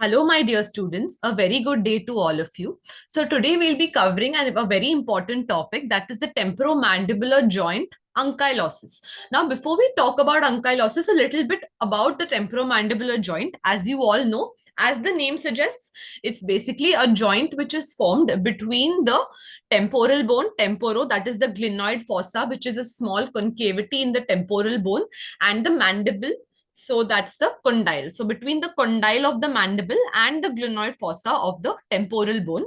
Hello, my dear students. A very good day to all of you. So today we'll be covering a very important topic, that is the temporomandibular joint ankylosis. Now, before we talk about ankylosis, a little bit about the temporomandibular joint. As you all know, as the name suggests, it's basically a joint which is formed between the temporal bone, temporo, that is the glenoid fossa, which is a small concavity in the temporal bone, and the mandible. So that's the condyle. So between the condyle of the mandible and the glenoid fossa of the temporal bone,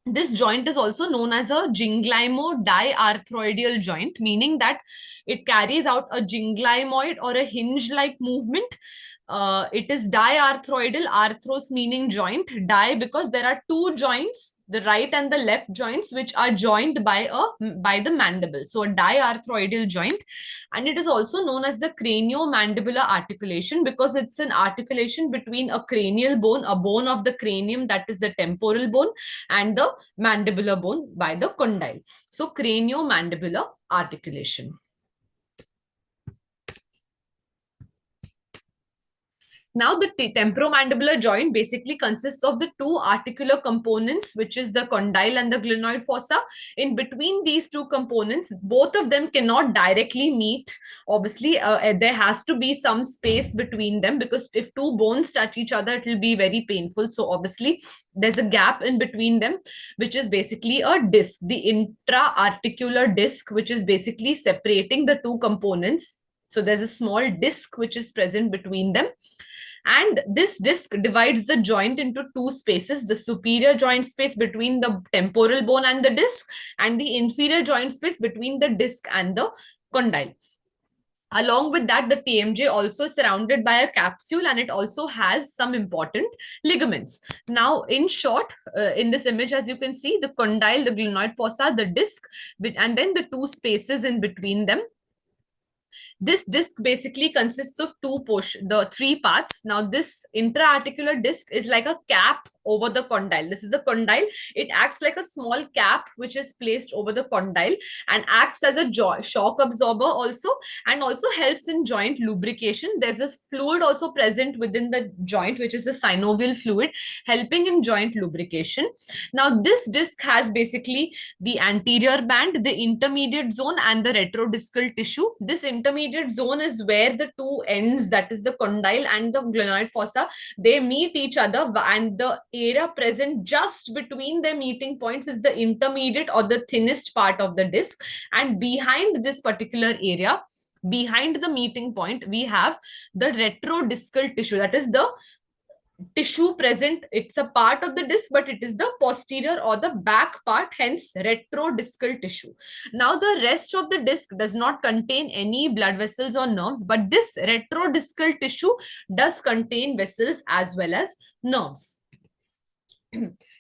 this joint is also known as a gyngymo-diarthroidal joint, meaning that it carries out a gyngymoid or a hinge-like movement. It is diarthroidal, arthros meaning joint, di because there are two joints, the right and the left joints, which are joined by the mandible. So a diarthroidal joint, and it is also known as the craniomandibular articulation because it's an articulation between a cranial bone, a bone of the cranium, that is the temporal bone, and the mandibular bone by the condyle. So craniomandibular articulation. Now, the temporomandibular joint basically consists of the two articular components, which is the condyle and the glenoid fossa. In between these two components, both of them cannot directly meet. Obviously, there has to be some space between them because if two bones touch each other, it will be very painful. So, obviously, there's a gap in between them, which is basically a disc, the intra-articular disc, which is basically separating the two components. So, there's a small disc which is present between them. And this disc divides the joint into two spaces, the superior joint space between the temporal bone and the disc, and the inferior joint space between the disc and the condyle. Along with that, the TMJ also is surrounded by a capsule, and it also has some important ligaments. Now, in short, in this image, as you can see, the condyle, the glenoid fossa, the disc, and then the two spaces in between them. This disc basically consists of the three parts. Now, this intra-articular disc is like a cap over the condyle. This is the condyle. It acts like a small cap which is placed over the condyle and acts as a shock absorber also, and also helps in joint lubrication. There's this fluid also present within the joint, which is a synovial fluid, helping in joint lubrication. Now, this disc has basically the anterior band, the intermediate zone, and the retrodiscal tissue. This intermediate zone is where the two ends, that is the condyle and the glenoid fossa, they meet each other, and the area present just between their meeting points is the intermediate or the thinnest part of the disc. And behind this particular area, behind the meeting point, we have the retrodiscal tissue, that is the tissue present. It's a part of the disc, but it is the posterior or the back part, hence retrodiscal tissue. Now, the rest of the disc does not contain any blood vessels or nerves, but this retrodiscal tissue does contain vessels as well as nerves.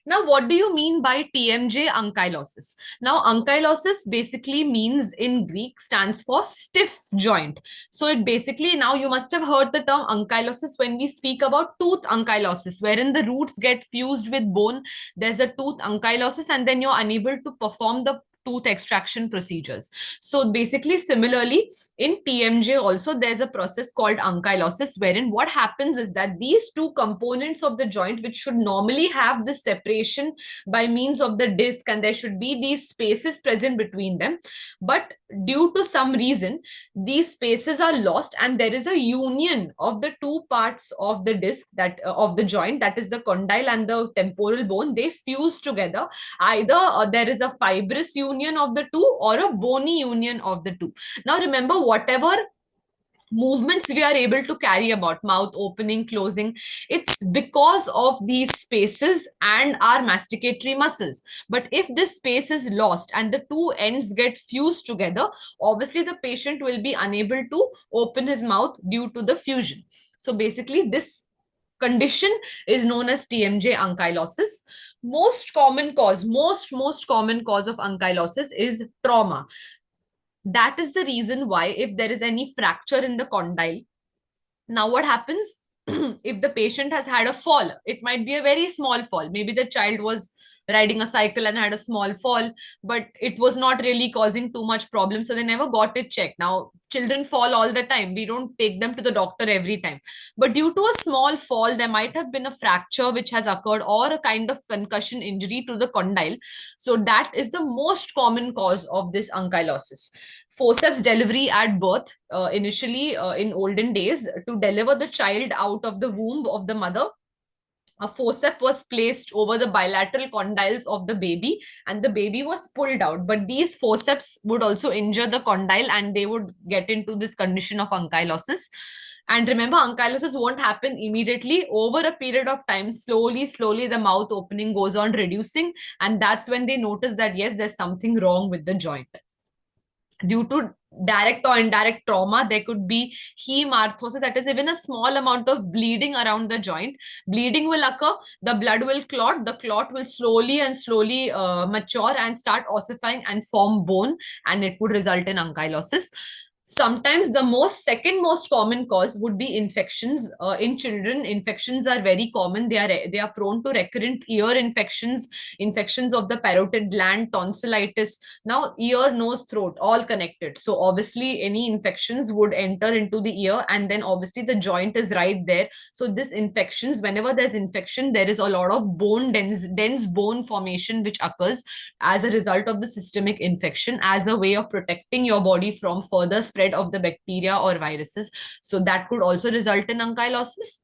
Now, what do you mean by TMJ ankylosis? Now, ankylosis basically means in Greek stands for stiff joint. So it basically, now you must have heard the term ankylosis when we speak about tooth ankylosis, wherein the roots get fused with bone. There's a tooth ankylosis, and then you're unable to perform the tooth extraction procedures. So basically, similarly, in TMJ also, there's a process called ankylosis, wherein what happens is that these two components of the joint, which should normally have the separation by means of the disc, and there should be these spaces present between them, but due to some reason, these spaces are lost, and there is a union of the two parts of the disc, that of the joint, that is the condyle and the temporal bone. They fuse together. Either there is a fibrous union of the two or a bony union of the two. Now, remember, whatever movements we are able to carry about, mouth opening, closing, it's because of these spaces and our masticatory muscles. But if this space is lost and the two ends get fused together, obviously the patient will be unable to open his mouth due to the fusion. So basically, this condition is known as TMJ ankylosis. Most common cause of ankylosis is trauma. That is the reason why, if there is any fracture in the condyle, now what happens? If the patient has had a fall, it might be a very small fall. Maybe the child was riding a cycle and had a small fall, but it was not really causing too much problem, so they never got it checked. Now children fall all the time, we don't take them to the doctor every time, but due to a small fall there might have been a fracture which has occurred or a kind of concussion injury to the condyle. So that is the most common cause of this ankylosis. Forceps delivery at birth, initially in olden days, to deliver the child out of the womb of the mother, a forceps was placed over the bilateral condyles of the baby and the baby was pulled out. But these forceps would also injure the condyle and they would get into this condition of ankylosis. And remember, ankylosis won't happen immediately. Over a period of time, slowly, the mouth opening goes on reducing. And that's when they notice that, yes, there's something wrong with the joint. Due to direct or indirect trauma, there could be hemarthrosis, that is even a small amount of bleeding around the joint. Bleeding will occur, the blood will clot, the clot will slowly mature and start ossifying and form bone, and it would result in ankylosis. Sometimes the second most common cause would be infections. In children, infections are very common. They are prone to recurrent ear infections, infections of the parotid gland, tonsillitis. Now ear, nose, throat, all connected, so obviously any infections would enter into the ear, and then obviously the joint is right there. So this infections, whenever there's infection, there is a lot of bone dense bone formation which occurs as a result of the systemic infection, as a way of protecting your body from further spread of the bacteria or viruses. So that could also result in ankylosis.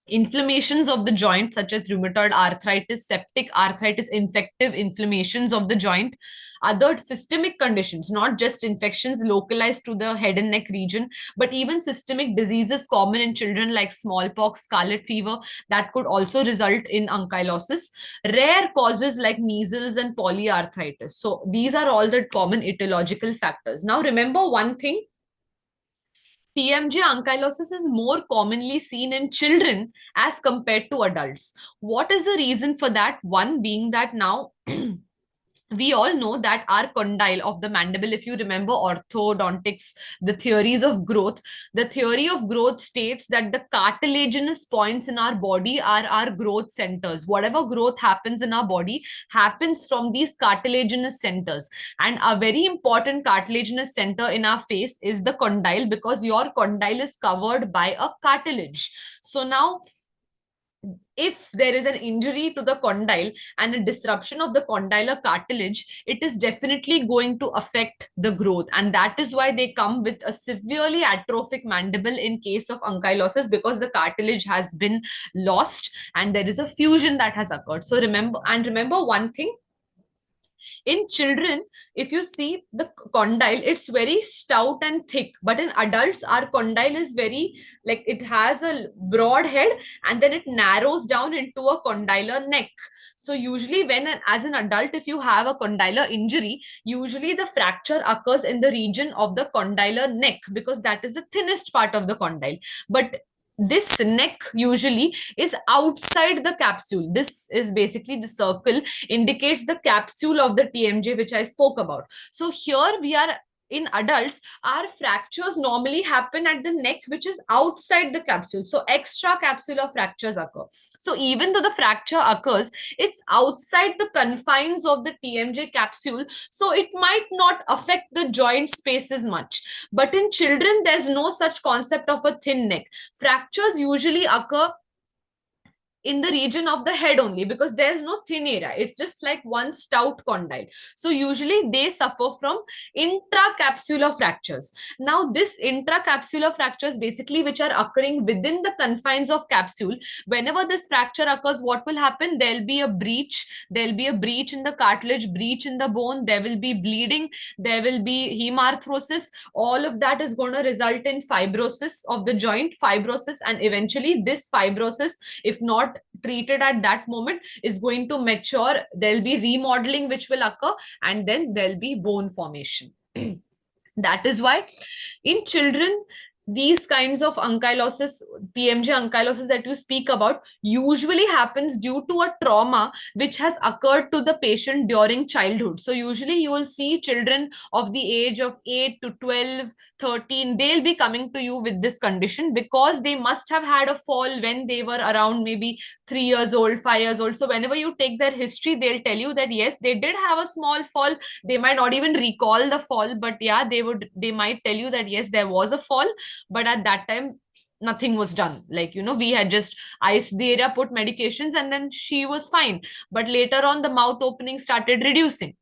Inflammations of the joint, such as rheumatoid arthritis, septic arthritis, infective inflammations of the joint, other systemic conditions, not just infections localized to the head and neck region, but even systemic diseases common in children like smallpox, scarlet fever, that could also result in ankylosis. Rare causes like measles and polyarthritis. So these are all the common etiological factors. Now remember one thing, TMJ ankylosis is more commonly seen in children as compared to adults. What is the reason for that? One being that now we all know that our condyle of the mandible, if you remember orthodontics, the theories of growth, the theory of growth states that the cartilaginous points in our body are our growth centers. Whatever growth happens in our body happens from these cartilaginous centers. And a very important cartilaginous center in our face is the condyle, because your condyle is covered by a cartilage. So now, if there is an injury to the condyle and a disruption of the condylar cartilage, it is definitely going to affect the growth. And that is why they come with a severely atrophic mandible in case of ankylosis, because the cartilage has been lost and there is a fusion that has occurred. So remember one thing, in children, if you see the condyle, it's very stout and thick, but in adults our condyle is very, like, it has a broad head and then it narrows down into a condylar neck. So usually as an adult, if you have a condylar injury, usually the fracture occurs in the region of the condylar neck, because that is the thinnest part of the condyle. But this neck usually is outside the capsule. This is basically the circle indicates the capsule of the TMJ, which I spoke about. So here we are, in adults, our fractures normally happen at the neck, which is outside the capsule. So extracapsular fractures occur. So even though the fracture occurs, it's outside the confines of the TMJ capsule. So it might not affect the joint spaces much. But in children, there's no such concept of a thin neck. Fractures usually occur in the region of the head only, because there's no thin area, it's just like one stout condyle. So usually they suffer from intracapsular fractures. Now this intracapsular fractures, basically, which are occurring within the confines of capsule, whenever this fracture occurs, what will happen? There'll be a breach in the cartilage, breach in the bone, there will be bleeding, there will be hemarthrosis. All of that is going to result in fibrosis of the joint, and eventually this fibrosis, if not treated at that moment, is going to mature. There'll be remodeling which will occur, and then there'll be bone formation. That is why in children, these kinds of ankylosis, TMJ ankylosis that you speak about, usually happens due to a trauma which has occurred to the patient during childhood. So usually you will see children of the age of 8 to 12, 13, they'll be coming to you with this condition because they must have had a fall when they were around maybe 3 years old, 5 years old. So whenever you take their history, they'll tell you that yes, they did have a small fall. They might not even recall the fall, but yeah, they might tell you that yes, there was a fall, but at that time nothing was done. Like, we had just iced the area, put medications, and then she was fine. But later on, the mouth opening started reducing.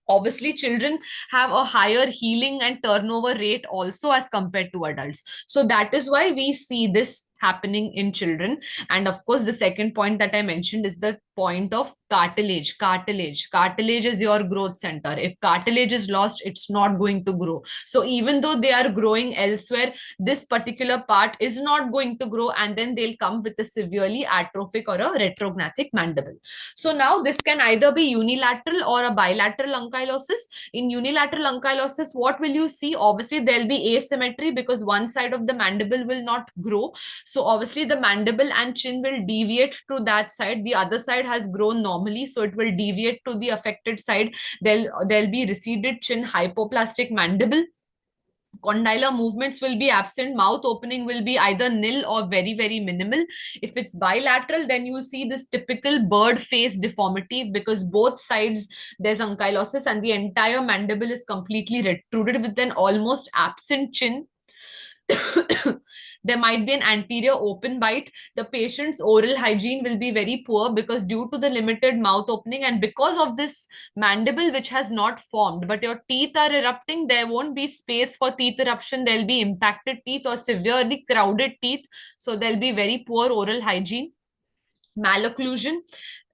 Obviously, children have a higher healing and turnover rate also as compared to adults. So that is why we see this happening in children. And of course, the second point that I mentioned is the point of cartilage. Cartilage is your growth center. If cartilage is lost, it's not going to grow. So even though they are growing elsewhere, this particular part is not going to grow, and then they'll come with a severely atrophic or a retrognathic mandible. So now this can either be unilateral or a bilateral ankylosis. In unilateral ankylosis, what will you see? Obviously, there'll be asymmetry because one side of the mandible will not grow. So obviously the mandible and chin will deviate to that side. The other side has grown normally, so it will deviate to the affected side. There'll be receded chin, hypoplastic mandible. Condylar movements will be absent. Mouth opening will be either nil or very, very minimal. If it's bilateral, then you will see this typical bird face deformity because both sides there's ankylosis and the entire mandible is completely retruded with an almost absent chin. There might be an anterior open bite. The patient's oral hygiene will be very poor because due to the limited mouth opening and because of this mandible which has not formed, but your teeth are erupting, there won't be space for teeth eruption. There'll be impacted teeth or severely crowded teeth. So there'll be very poor oral hygiene. Malocclusion.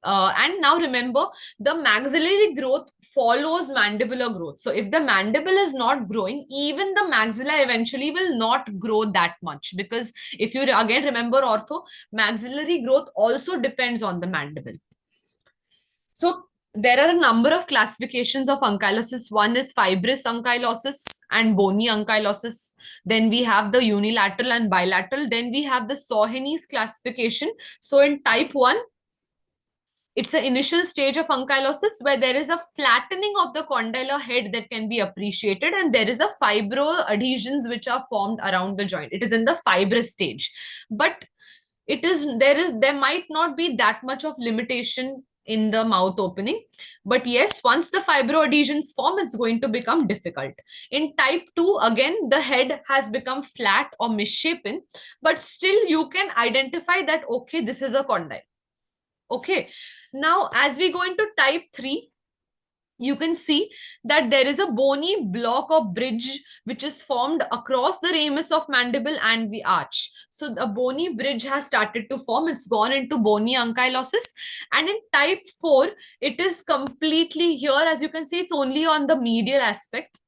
And now remember, the maxillary growth follows mandibular growth. So if the mandible is not growing, even the maxilla eventually will not grow that much. Because if you again remember ortho, maxillary growth also depends on the mandible. So there are a number of classifications of ankylosis. One is fibrous ankylosis and bony ankylosis. Then we have the unilateral and bilateral. Then we have the Sohany's classification. So in type 1, it's an initial stage of ankylosis where there is a flattening of the condylar head that can be appreciated, and there is a fibro adhesions which are formed around the joint. It is in the fibrous stage, but there might not be that much of limitation in the mouth opening. But yes, once the fibro adhesions form, it's going to become difficult. In type 2, again, the head has become flat or misshapen, but still you can identify that, okay, this is a condyle. Okay, now as we go into type 3, you can see that there is a bony block or bridge which is formed across the ramus of mandible and the arch. So the bony bridge has started to form. It's gone into bony ankylosis. And in type 4, it is completely here. As you can see, it's only on the medial aspect,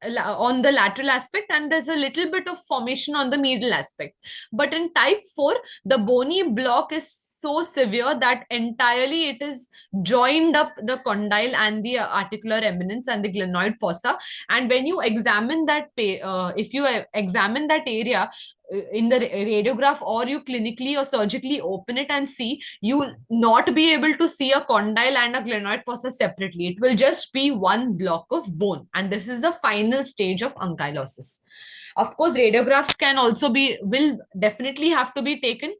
on the lateral aspect, and there's a little bit of formation on the medial aspect. But in type 4, the bony block is so severe that entirely it is joined up the condyle and the articular eminence and the glenoid fossa. And when you examine that, if you examine that area, in the radiograph, or you clinically or surgically open it and see, you will not be able to see a condyle and a glenoid fossa separately. It will just be one block of bone, and this is the final stage of ankylosis. Of course, radiographs will definitely have to be taken.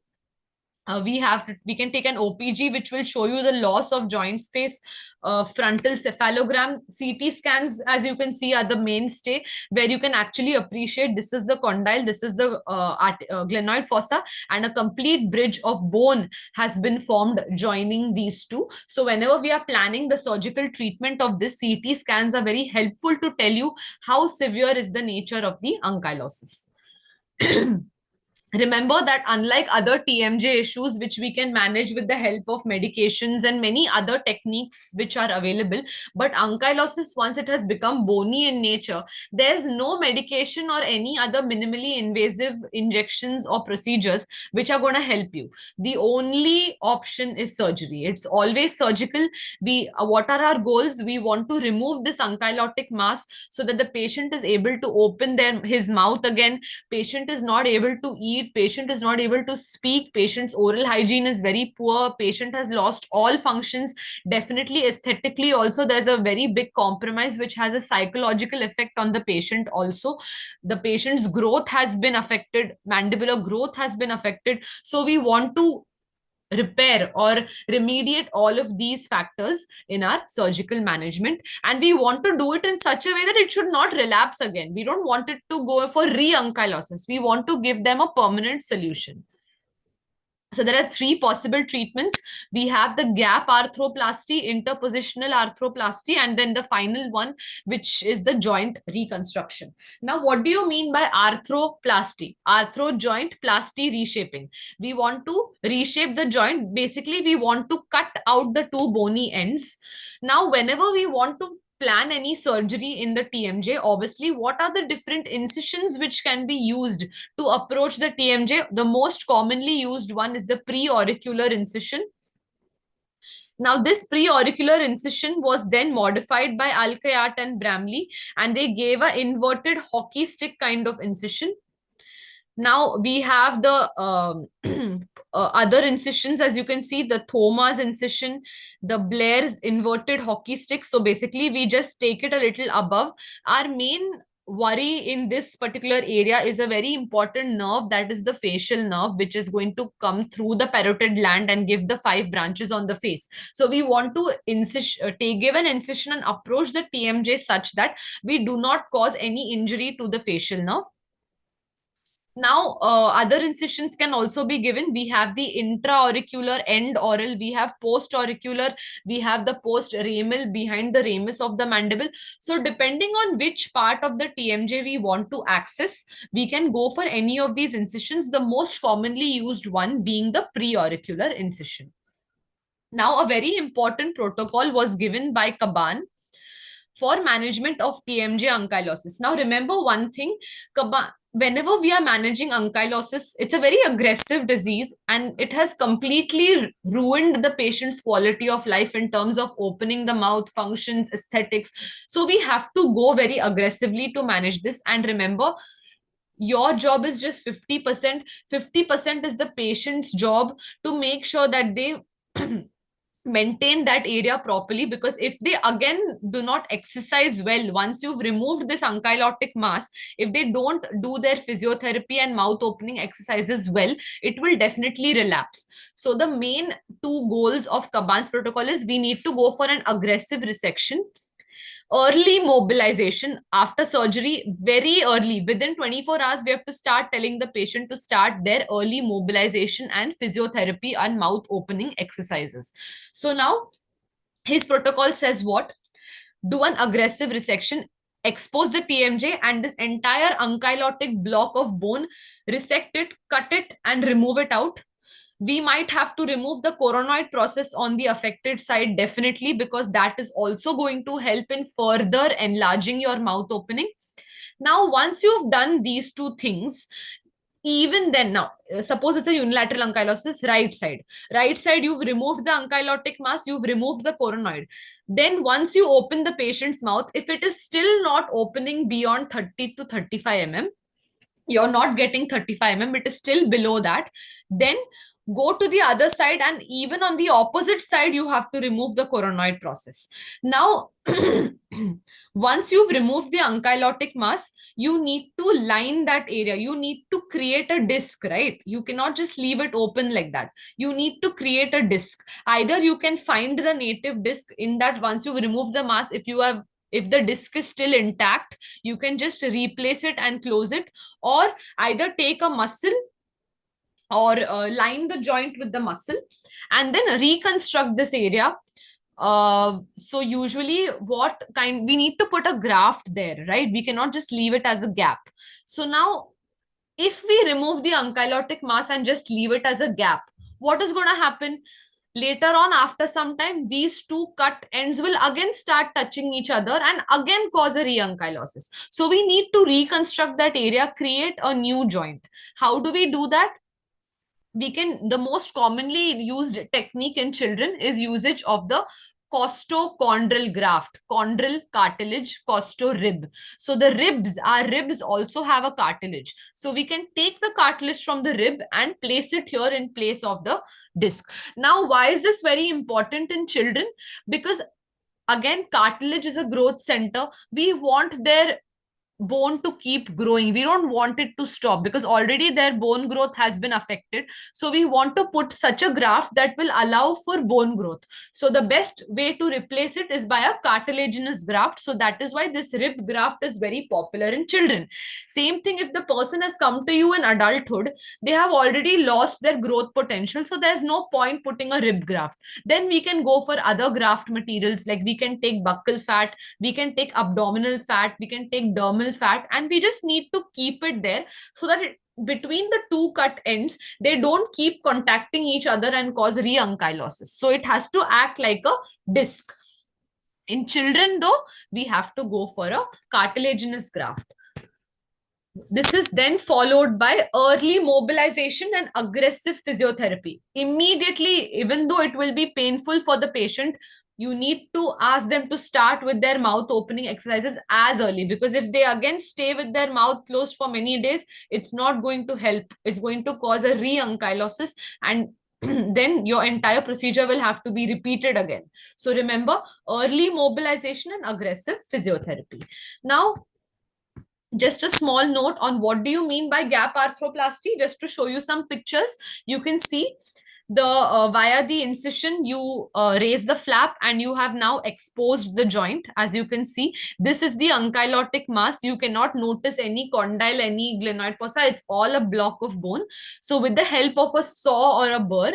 We can take an OPG which will show you the loss of joint space. Frontal cephalogram, CT scans, as you can see, are the mainstay where you can actually appreciate this is the condyle, this is the glenoid fossa, and a complete bridge of bone has been formed joining these two. So whenever we are planning the surgical treatment of this, CT scans are very helpful to tell you how severe is the nature of the ankylosis. remember that unlike other TMJ issues, which we can manage with the help of medications and many other techniques which are available, but ankylosis, once it has become bony in nature, there's no medication or any other minimally invasive injections or procedures which are going to help you. The only option is surgery. It's always surgical. What are our goals? We want to remove this ankylotic mass so that the patient is able to open his mouth again. Patient is not able to eat, patient is not able to speak, patient's oral hygiene is very poor, patient has lost all functions. Definitely aesthetically also there's a very big compromise which has a psychological effect on the patient also. The patient's growth has been affected, mandibular growth has been affected. So we want to repair or remediate all of these factors in our surgical management, and we want to do it in such a way that it should not relapse again. We don't want it to go for re-ankylosis. We want to give them a permanent solution. So there are three possible treatments. We have the gap arthroplasty, interpositional arthroplasty, and then the final one, which is the joint reconstruction. Now, what do you mean by arthroplasty? Arthro joint plasty reshaping. We want to reshape the joint. Basically, we want to cut out the two bony ends. Now, whenever we want to plan any surgery in the TMJ, obviously, what are the different incisions which can be used to approach the TMJ? The most commonly used one is the preauricular incision. Now, this preauricular incision was then modified by Alkayat and Bramley, and they gave an inverted hockey stick kind of incision. Now we have the other incisions, as you can see, the Thoma's incision, the Blair's inverted hockey stick. So basically, we just take it a little above. Our main worry in this particular area is a very important nerve, that is the facial nerve, which is going to come through the parotid gland and give the 5 branches on the face. So we want to give an incision and approach the TMJ such that we do not cause any injury to the facial nerve. Now, other incisions can also be given. We have the intraauricular end oral, we have post-auricular, we have the post-ramal behind the ramus of the mandible. So, depending on which part of the TMJ we want to access, we can go for any of these incisions, the most commonly used one being the preauricular incision. Now, a very important protocol was given by Caban for management of TMJ ankylosis. Now, remember one thing, whenever we are managing ankylosis, it's a very aggressive disease and it has completely ruined the patient's quality of life in terms of opening the mouth, functions, aesthetics. So we have to go very aggressively to manage this. And remember, your job is just 50%. 50% is the patient's job to make sure that they maintain that area properly, because if they again do not exercise well, once you've removed this ankylotic mass, if they don't do their physiotherapy and mouth opening exercises well, it will definitely relapse. So the main two goals of Caban's protocol is we need to go for an aggressive resection, early mobilization after surgery, very early, within 24 hours we have to start telling the patient to start their early mobilization and physiotherapy and mouth opening exercises. So now his protocol says what? Do an aggressive resection, expose the TMJ and this entire ankylotic block of bone, resect it, cut it and remove it out. We might have to remove the coronoid process on the affected side, definitely, because that is also going to help in further enlarging your mouth opening. Now, once you've done these two things, even then, now suppose it's a unilateral ankylosis, right side you've removed the ankylotic mass, you've removed the coronoid. Then once you open the patient's mouth, if it is still not opening beyond 30 to 35 mm, you're not getting 35 mm, it is still below that, then go to the other side, and even on the opposite side you have to remove the coronoid process. Now once you've removed the ankylotic mass, you need to line that area, you need to create a disc, right? You cannot just leave it open like that, you need to create a disc. Either you can find the native disc in that, once you remove the mass, if the disc is still intact, you can just replace it and close it, or either take a muscle or line the joint with the muscle and then reconstruct this area. So usually we need to put a graft there, right? We cannot just leave it as a gap. So now If we remove the ankylotic mass and just leave it as a gap, what is going to happen? Later on, after some time, these two cut ends will again start touching each other and again cause a re-ankylosis. So we need to reconstruct that area, create a new joint. How do we do that? We can, the most commonly used technique in children is usage of the costochondral graft, chondral cartilage, costo-rib. So the ribs, our ribs also have a cartilage. So we can take the cartilage from the rib and place it here in place of the disc. Now, why is this very important in children? Because again, cartilage is a growth center. We want their bone to keep growing. We don't want it to stop because already their bone growth has been affected. So we want to put such a graft that will allow for bone growth. So the best way to replace it is by a cartilaginous graft. So that is why this rib graft is very popular in children. Same thing, if the person has come to you in adulthood, they have already lost their growth potential. So there's no point putting a rib graft. Then we can go for other graft materials, like we can take buccal fat, we can take abdominal fat, we can take dermal fat, and we just need to keep it there so that between the two cut ends, they don't keep contacting each other and cause re-ankylosis. So it has to act like a disc. In children, though, we have to go for a cartilaginous graft. This is then followed by early mobilization and aggressive physiotherapy. Immediately, even though it will be painful for the patient, you need to ask them to start with their mouth opening exercises as early, because if they again stay with their mouth closed for many days, it's not going to help. It's going to cause a re-ankylosis, and then your entire procedure will have to be repeated again. So remember, early mobilization and aggressive physiotherapy. Now, just a small note on what do you mean by gap arthroplasty, just to show you some pictures. You can see the via the incision, you raise the flap and you have now exposed the joint. As you can see, this is the ankylotic mass. You cannot notice any condyle, any glenoid fossa. It's all a block of bone. So with the help of a saw or a burr,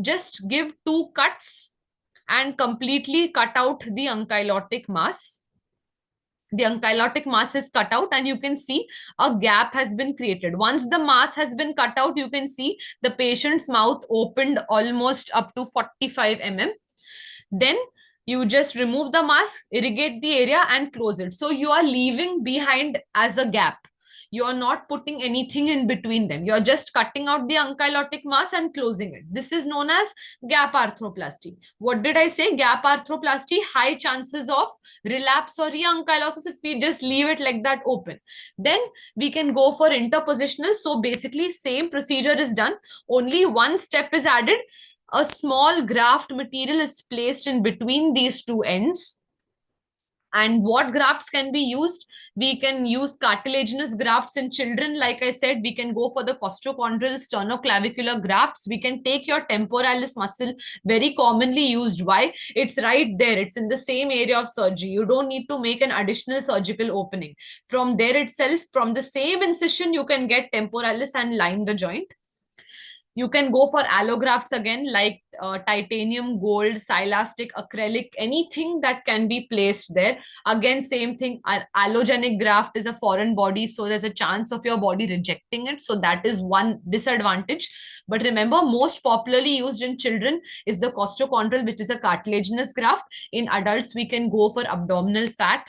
just give two cuts and completely cut out the ankylotic mass. The ankylotic mass is cut out and you can see a gap has been created. Once the mass has been cut out, you can see the patient's mouth opened almost up to 45 mm. Then you just remove the mass, irrigate the area and close it. So you are leaving behind as a gap. You are not putting anything in between them. You're just cutting out the ankylotic mass and closing it. This is known as gap arthroplasty. What did I say? Gap arthroplasty, high chances of relapse or re-ankylosis if we just leave it like that open. Then we can go for interpositional. So basically same procedure is done. Only one step is added. A small graft material is placed in between these two ends. And what grafts can be used? We can use cartilaginous grafts in children. Like I said, we can go for the costochondral sternoclavicular grafts. We can take your temporalis muscle, very commonly used. Why? It's right there. It's in the same area of surgery. You don't need to make an additional surgical opening. From there itself, from the same incision, you can get temporalis and line the joint. You can go for allografts again, like titanium, gold, silastic, acrylic, anything that can be placed there. Again, same thing. Allogenic graft is a foreign body, so there's a chance of your body rejecting it. So that is one disadvantage. But remember, most popularly used in children is the costochondral, which is a cartilaginous graft. In adults, we can go for abdominal fat,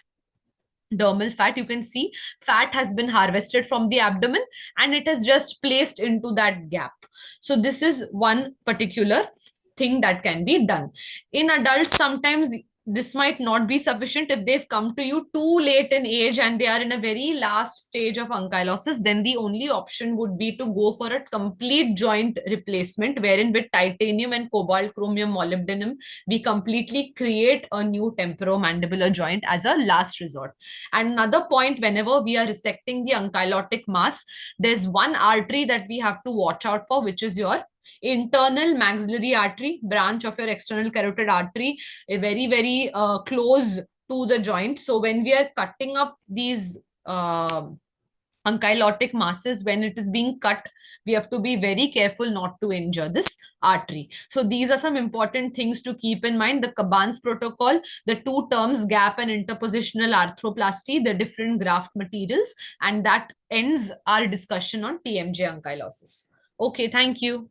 dermal fat. You can see fat has been harvested from the abdomen and it is just placed into that gap. So this is one particular thing that can be done. In adults, sometimes this might not be sufficient. If they've come to you too late in age and they are in a very last stage of ankylosis, then the only option would be to go for a complete joint replacement, wherein with titanium and cobalt, chromium, molybdenum, we completely create a new temporomandibular joint as a last resort. And another point, whenever we are resecting the ankylotic mass, there's one artery that we have to watch out for, which is your internal maxillary artery, branch of your external carotid artery, a very close to the joint. So when we are cutting up these ankylotic masses, when it is being cut, we have to be very careful not to injure this artery. So these are some important things to keep in mind: the Caban's protocol, the two terms gap and interpositional arthroplasty, the different graft materials, and that ends our discussion on TMJ ankylosis. Okay, thank you.